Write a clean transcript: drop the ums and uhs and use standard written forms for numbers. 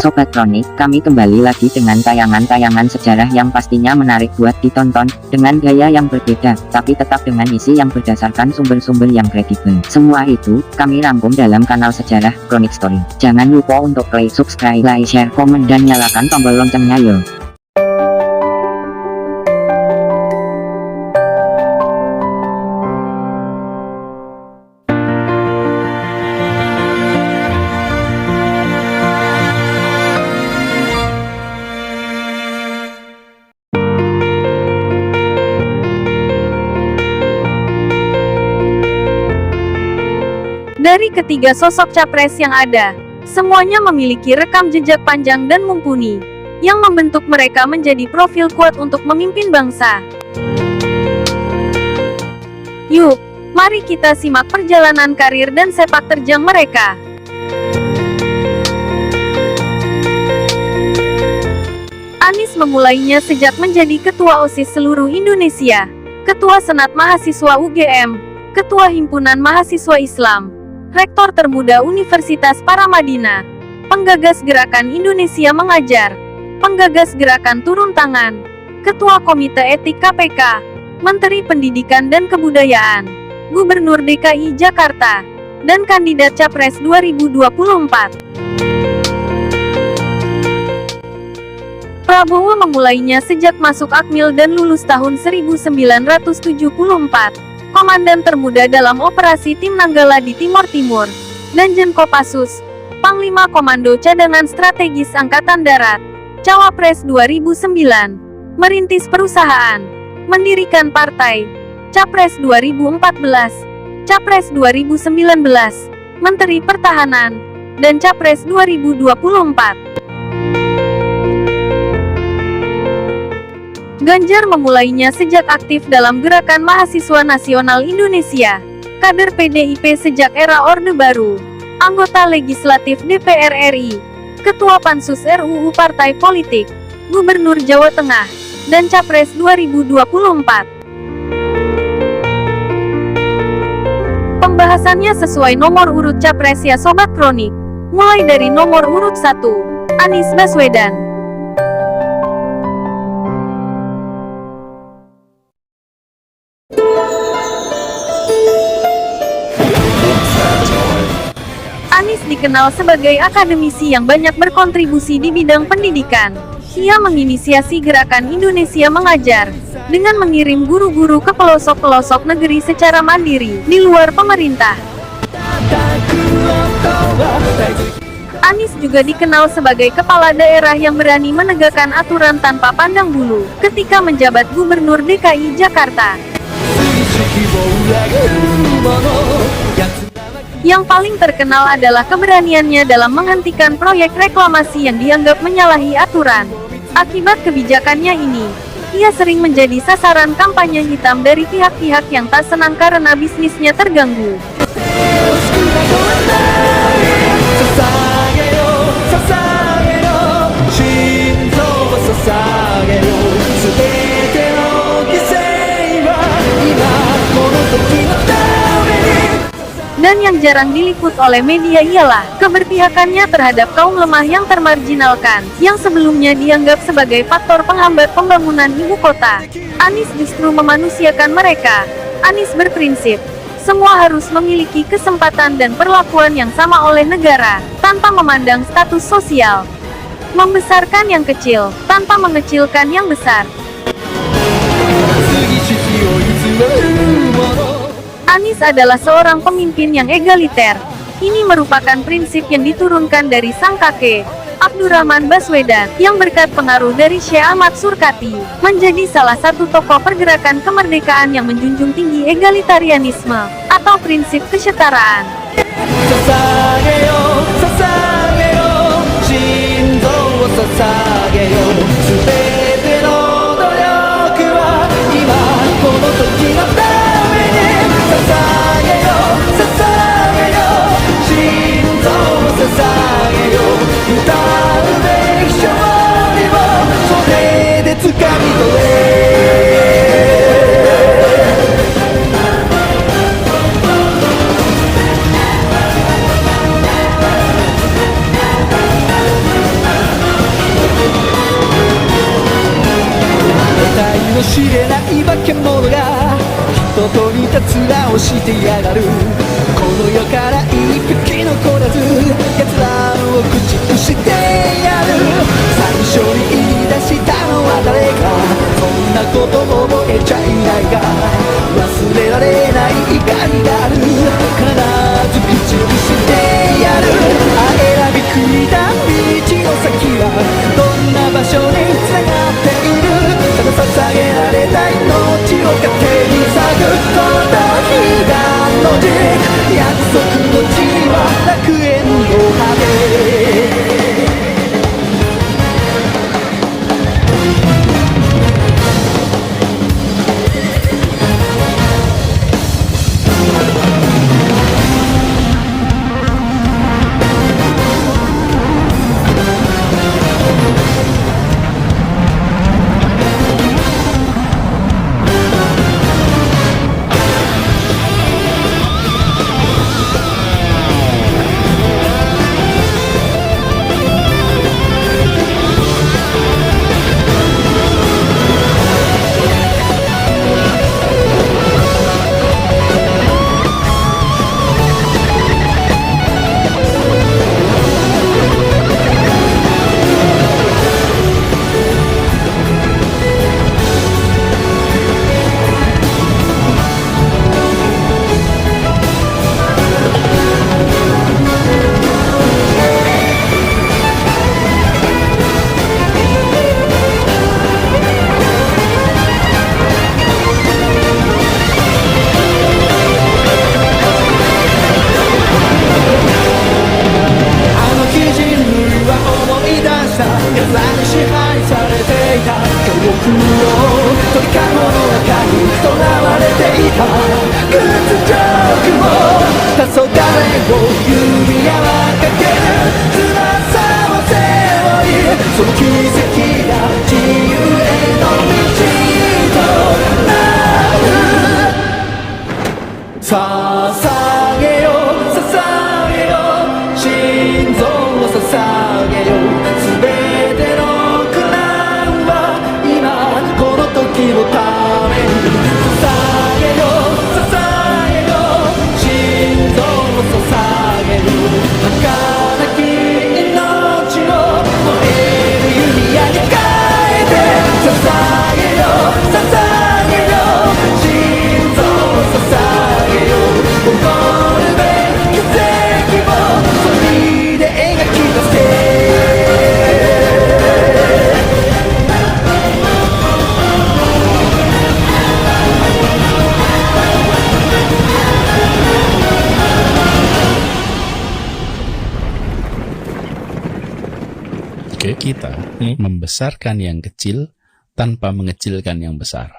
Sobat Kronik, kami kembali lagi dengan tayangan-tayangan sejarah yang pastinya menarik buat ditonton, dengan gaya yang berbeda, tapi tetap dengan isi yang berdasarkan sumber-sumber yang kredibel. Semua itu, kami rangkum dalam kanal sejarah, Kronik Story. Jangan lupa untuk klik subscribe, like, share, komen, dan nyalakan tombol loncengnya yo. Dari ketiga sosok capres yang ada, semuanya memiliki rekam jejak panjang dan mumpuni, yang membentuk mereka menjadi profil kuat untuk memimpin bangsa. Yuk, mari kita simak perjalanan karir dan sepak terjang mereka. Anies memulainya sejak menjadi Ketua OSIS seluruh Indonesia, Ketua Senat Mahasiswa UGM, Ketua Himpunan Mahasiswa Islam, Rektor termuda Universitas Paramadina, penggagas Gerakan Indonesia Mengajar, penggagas Gerakan Turun Tangan, Ketua Komite Etik KPK, Menteri Pendidikan dan Kebudayaan, Gubernur DKI Jakarta, dan kandidat Capres 2024. Prabowo memulainya sejak masuk Akmil dan lulus tahun 1974. Komandan termuda dalam operasi Tim Nanggala di Timor Timur, Danjen Kopassus, Panglima Komando Cadangan Strategis Angkatan Darat, Cawapres 2009, merintis perusahaan, mendirikan partai, Capres 2014, Capres 2019, Menteri Pertahanan, dan Capres 2024. Ganjar memulainya sejak aktif dalam Gerakan Mahasiswa Nasional Indonesia, kader PDIP sejak era Orde Baru, anggota legislatif DPR RI, Ketua Pansus RUU Partai Politik, Gubernur Jawa Tengah, dan Capres 2024. Pembahasannya sesuai nomor urut Capres ya Sobat Kronik, mulai dari nomor urut 1, Anies Baswedan. Anies dikenal sebagai akademisi yang banyak berkontribusi di bidang pendidikan. Ia menginisiasi Gerakan Indonesia Mengajar, dengan mengirim guru-guru ke pelosok-pelosok negeri secara mandiri, di luar pemerintah. Anies juga dikenal sebagai kepala daerah yang berani menegakkan aturan tanpa pandang bulu, ketika menjabat Gubernur DKI Jakarta. Yang paling terkenal adalah keberaniannya dalam menghentikan proyek reklamasi yang dianggap menyalahi aturan. Akibat kebijakannya ini, ia sering menjadi sasaran kampanye hitam dari pihak-pihak yang tak senang karena bisnisnya terganggu. Dan yang jarang diliput oleh media ialah keberpihakannya terhadap kaum lemah yang termarginalkan, yang sebelumnya dianggap sebagai faktor penghambat pembangunan ibu kota. Anies justru memanusiakan mereka. Anies berprinsip, semua harus memiliki kesempatan dan perlakuan yang sama oleh negara, tanpa memandang status sosial. Membesarkan yang kecil, tanpa mengecilkan yang besar. Anies adalah seorang pemimpin yang egaliter. Ini merupakan prinsip yang diturunkan dari sang kakek, Abdurrahman Baswedan, yang berkat pengaruh dari Syekh Ahmad Surkati, menjadi salah satu tokoh pergerakan kemerdekaan yang menjunjung tinggi egalitarianisme, atau prinsip kesetaraan. たずらをしてやがる。この世から一匹残らず奴らを駆逐してやる。最初に言い出したのは誰か、そんなこと覚えちゃいないが、忘れられない怒りがある。必ず駆逐してやる。選び抜いた道の先はどんな場所に繋がっている。ただ捧げられた命を糧に咲くこの日がのじ、約束の地は楽園の果て。Kita membesarkan yang kecil tanpa mengecilkan yang besar.